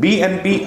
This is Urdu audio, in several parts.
BNP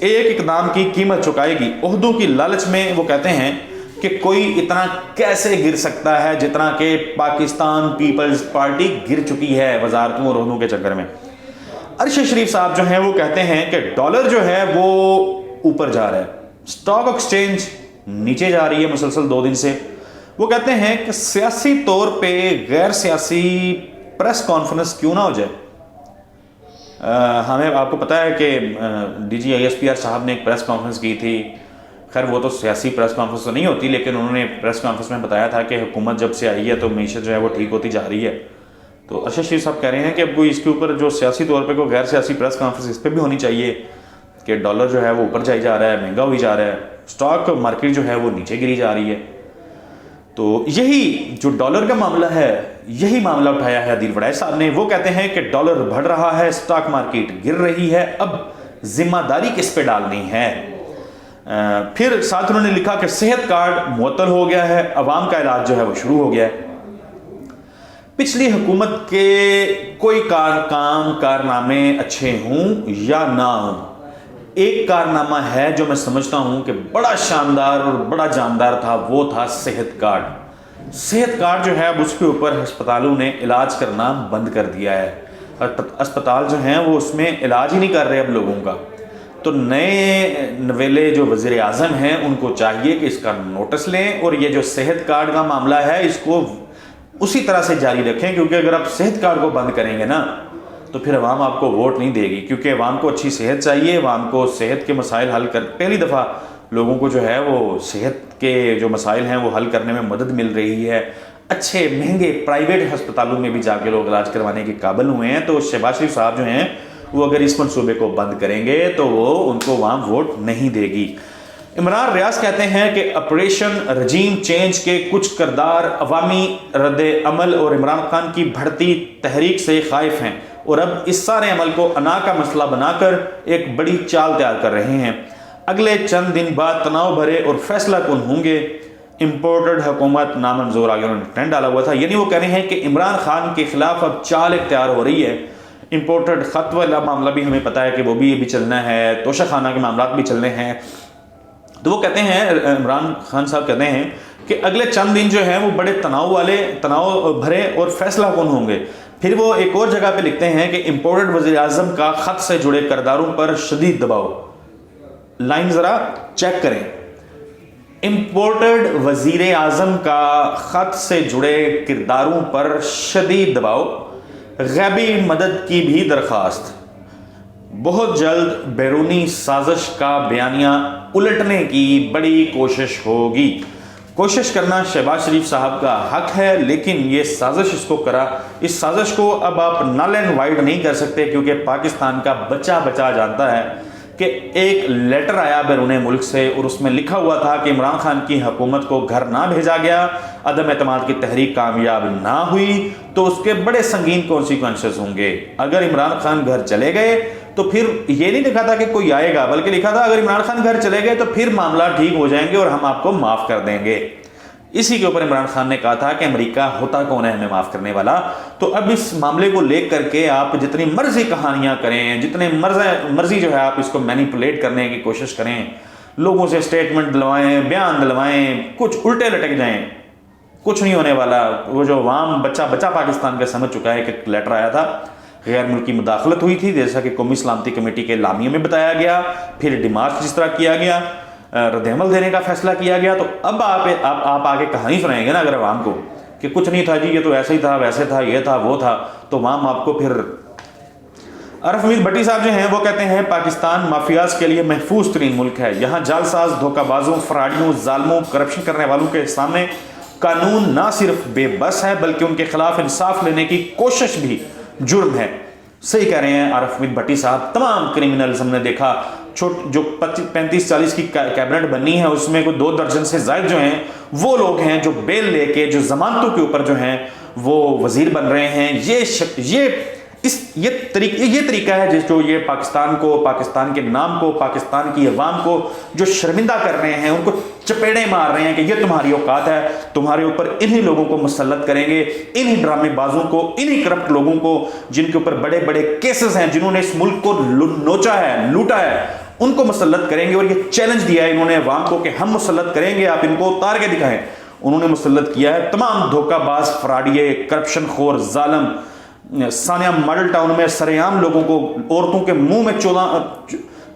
ایک اقدام کی قیمت چکائے گی۔ عہدوں کی لالچ میں وہ کہتے ہیں کہ کوئی اتنا کیسے گر سکتا ہے جتنا کہ پاکستان پیپلز پارٹی گر چکی ہے وزارتوں اور عہدوں کے چکر میں۔ ارشد شریف صاحب جو ہیں وہ کہتے ہیں کہ ڈالر جو ہے وہ اوپر جا رہا ہے، سٹاک ایکسچینج نیچے جا رہی ہے مسلسل 2 دن سے۔ وہ کہتے ہیں کہ سیاسی طور پہ غیر سیاسی پریس کانفرنس کیوں نہ ہو جائے۔ ہمیں آپ کو پتا ہے کہ D G I S P R صاحب نے ایک پریس کانفرنس کی تھی، خیر وہ تو سیاسی پریس کانفرنس تو نہیں ہوتی، لیکن انہوں نے پریس کانفرنس میں بتایا تھا کہ حکومت جب سے آئی ہے تو معیشت جو ہے وہ ٹھیک ہوتی جا رہی ہے۔ تو ارشد شریف صاحب کہہ رہے ہیں کہ اب کوئی اس کے اوپر جو سیاسی طور پہ کوئی غیر سیاسی پریس کانفرنس اس پہ بھی ہونی چاہیے کہ ڈالر جو ہے وہ اوپر جائی جا رہا ہے، مہنگا ہوئی جا رہا ہے، سٹاک مارکیٹ جو ہے وہ نیچے گری جا رہی ہے۔ تو یہی جو ڈالر کا معاملہ ہے، یہی معاملہ اٹھایا ہے عدیل وڑائچ صاحب نے۔ وہ کہتے ہیں کہ ڈالر بڑھ رہا ہے، سٹاک مارکیٹ گر رہی ہے، اب ذمہ داری کس پہ ڈالنی ہے۔ پھر ساتھ انہوں نے لکھا کہ صحت کارڈ معطل ہو گیا ہے، عوام کا علاج جو ہے وہ شروع ہو گیا ہے۔ پچھلی حکومت کے کوئی کارنامے اچھے ہوں یا نہ ہوں، ایک کارنامہ ہے جو میں سمجھتا ہوں کہ بڑا شاندار اور بڑا جاندار تھا، وہ تھا صحت کارڈ۔ صحت کارڈ جو ہے اب اس کے اوپر ہسپتالوں نے علاج کرنا بند کر دیا ہے، اسپتال جو ہیں وہ اس میں علاج ہی نہیں کر رہے اب لوگوں کا۔ تو نئے نویلے جو وزیر اعظم ہیں ان کو چاہیے کہ اس کا نوٹس لیں اور یہ جو صحت کارڈ کا معاملہ ہے اس کو اسی طرح سے جاری رکھیں، کیونکہ اگر آپ صحت کارڈ کو بند کریں گے نا تو پھر عوام آپ کو ووٹ نہیں دے گی، کیونکہ عوام کو اچھی صحت چاہیے، عوام کو صحت کے مسائل حل کر، پہلی دفعہ لوگوں کو جو ہے وہ صحت کے جو مسائل ہیں وہ حل کرنے میں مدد مل رہی ہے۔ اچھے مہنگے پرائیویٹ ہسپتالوں میں بھی جا کے لوگ علاج کروانے کے قابل ہوئے ہیں۔ تو شہباز شریف صاحب جو ہیں وہ اگر اس منصوبے کو بند کریں گے تو وہ ان کو عوام ووٹ نہیں دے گی۔ عمران ریاض کہتے ہیں کہ آپریشن رجیم چینج کے کچھ کردار عوامی رد عمل اور عمران خان کی بڑھتی تحریک سے خائف ہیں اور اب اس سارے عمل کو انا کا مسئلہ بنا کر ایک بڑی چال تیار کر رہے ہیں۔ اگلے چند دن بعد تناؤ بھرے اور فیصلہ کن ہوں گے۔ امپورٹڈ حکومت نامنظور، آگے انہوں نے ٹرینڈ ڈالا ہوا تھا، یعنی وہ کہہ رہے ہیں کہ عمران خان کے خلاف اب چال اختیار ہو رہی ہے۔ امپورٹڈ خط والا معاملہ بھی ہمیں پتا ہے کہ وہ بھی ابھی چلنا ہے، توشہ خانہ کے معاملات بھی چلنے ہیں۔ تو وہ کہتے ہیں، عمران خان صاحب کہتے ہیں کہ اگلے چند دن جو ہیں وہ بڑے تناؤ بھرے اور فیصلہ کن ہوں گے۔ پھر وہ ایک اور جگہ پہ لکھتے ہیں کہ امپورٹڈ وزیر اعظم کا خط سے جڑے کرداروں پر شدید دباؤ۔ لائن ذرا چیک کریں، امپورٹڈ وزیر اعظم کا خط سے جڑے کرداروں پر شدید دباؤ، غیبی مدد کی بھی درخواست، بہت جلد بیرونی سازش کا بیانیہ الٹنے کی بڑی کوشش ہوگی۔ کوشش کرنا شہباز شریف صاحب کا حق ہے، لیکن یہ سازش اس سازش کو اب آپ نل اینڈ وائڈ نہیں کر سکتے، کیونکہ پاکستان کا بچہ جانتا ہے کہ ایک لیٹر آیا بیرون ملک سے اور اس میں لکھا ہوا تھا کہ عمران خان کی حکومت کو گھر نہ بھیجا گیا، عدم اعتماد کی تحریک کامیاب نہ ہوئی تو اس کے بڑے سنگین کانسیکوینسز ہوں گے۔ اگر عمران خان گھر چلے گئے تو پھر یہ نہیں لکھا تھا کہ کوئی آئے گا، بلکہ لکھا تھا اگر عمران خان گھر چلے گئے تو پھر معاملہ ٹھیک ہو جائیں گے اور ہم آپ کو معاف کر دیں گے۔ اسی کے اوپر عمران خان نے کہا تھا کہ امریکہ ہوتا کون ہے ہمیں معاف کرنے والا۔ تو اب اس معاملے کو لے کر کے آپ جتنی مرضی کہانیاں کریں، جتنے مرضی جو ہے آپ اس کو مینیپولیٹ کرنے کی کوشش کریں، لوگوں سے سٹیٹمنٹ دلوائیں، بیان دلوائیں، کچھ الٹے لٹک جائیں، کچھ نہیں ہونے والا۔ وہ جو عوام بچہ پاکستان کا سمجھ چکا ہے کہ لیٹر آیا تھا، غیر ملکی مداخلت ہوئی تھی، جیسا کہ قومی سلامتی کمیٹی کے اعلامیے میں بتایا گیا، پھر ڈیمارچ جس طرح کیا گیا، رد عمل دینے کا فیصلہ کیا گیا۔ تو اب آپ آگے کہانی سنائیں گے نا اگر عوام کو کہ کچھ نہیں تھا جی، یہ تو ایسا ہی تھا، ویسے تھا، یہ تھا، وہ تھا، تو عوام آپ کو پھر۔ عارف حمید بھٹی صاحب جو ہیں وہ کہتے ہیں پاکستان مافیاز کے لیے محفوظ ترین ملک ہے، یہاں جعلساز، دھوکہ بازوں، فراڈیوں، ظالموں، کرپشن کرنے والوں کے سامنے قانون نہ صرف بے بس ہے بلکہ ان کے خلاف انصاف لینے کی کوشش بھی جرم ہے۔ صحیح کہہ رہے ہیں عارف حمید بھٹی صاحب، تمام کرمنلز ہم نے دیکھا، جو 35-40 کی کیبنٹ بنی ہے اس میں کوئی 2 درجن سے زائد جو ہیں وہ لوگ ہیں جو بیل لے کے، جو ضمانتوں کے اوپر جو ہیں وہ وزیر بن رہے ہیں۔ یہ یہ طریقہ ہے جو یہ پاکستان کو، پاکستان کے نام کو، پاکستان کی عوام کو جو شرمندہ کر رہے ہیں، ان کو چپیڑے مار رہے ہیں کہ یہ تمہاری اوقات ہے، تمہارے اوپر انہی لوگوں کو مسلط کریں گے، انہی ڈرامے بازوں کو، انہی کرپٹ لوگوں کو جن کے اوپر بڑے بڑے کیسز ہیں، جنہوں نے اس ملک کو نوچا ہے، لوٹا ہے، ان کو مسلط کریں گے۔ اور یہ چیلنج دیا ہے انہوں نے عوام کو کہ ہم مسلط کریں گے، آپ ان کو اتار کے دکھائیں۔ انہوں نے مسلط کیا ہے تمام دھوکہ باز، فراڈیے، کرپشن خور، ظالم، ثانیہ ماڈل ٹاؤن میں سرے عام لوگوں کو، عورتوں کے منہ میں 14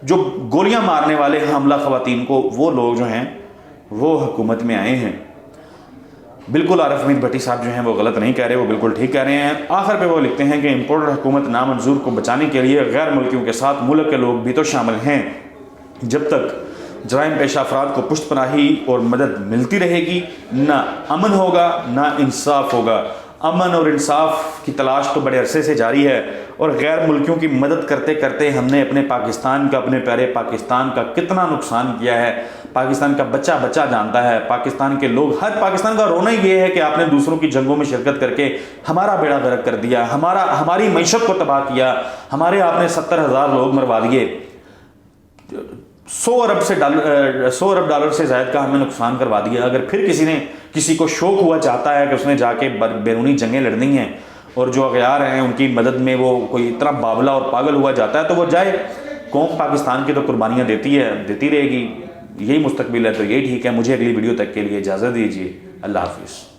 جو گولیاں مارنے والے حاملہ خواتین کو، وہ لوگ جو ہیں وہ حکومت میں آئے ہیں۔ بالکل عارف حمید بھٹی صاحب جو ہیں وہ غلط نہیں کہہ رہے، وہ بالکل ٹھیک کہہ رہے ہیں۔ آخر پہ وہ لکھتے ہیں کہ امپورٹر حکومت نامنظور کو بچانے کے لیے غیر ملکیوں کے ساتھ ملک کے لوگ بھی تو شامل ہیں۔ جب تک جرائم پیشہ افراد کو پشت پناہی اور مدد ملتی رہے گی، نہ امن ہوگا، نہ انصاف ہوگا۔ امن اور انصاف کی تلاش تو بڑے عرصے سے جاری ہے، اور غیر ملکیوں کی مدد کرتے کرتے ہم نے اپنے پاکستان کا، اپنے پیارے پاکستان کا کتنا نقصان کیا ہے۔ پاکستان کا بچہ بچہ جانتا ہے، پاکستان کے لوگ، ہر پاکستان کا رونا ہی یہ ہے کہ آپ نے دوسروں کی جنگوں میں شرکت کر کے ہمارا بیڑا غرق کر دیا، ہماری معیشت کو تباہ کیا، ہمارے آپ نے 70,000 لوگ مروا دیے، 100 ارب ڈالر سے زائد کا ہمیں نقصان کروا دیا۔ اگر پھر کسی کو شوق ہوا چاہتا ہے کہ اس نے جا کے بیرونی جنگیں لڑنی ہیں، اور جو اغیار ہیں ان کی مدد میں وہ کوئی اتنا بابلا اور پاگل ہوا جاتا ہے، تو وہ جائے۔ قوم پاکستان کی تو قربانیاں دیتی رہے گی، یہی مستقبل ہے، تو یہی ٹھیک ہے۔ مجھے اگلی ویڈیو تک کے لیے اجازت دیجیے، اللہ حافظ۔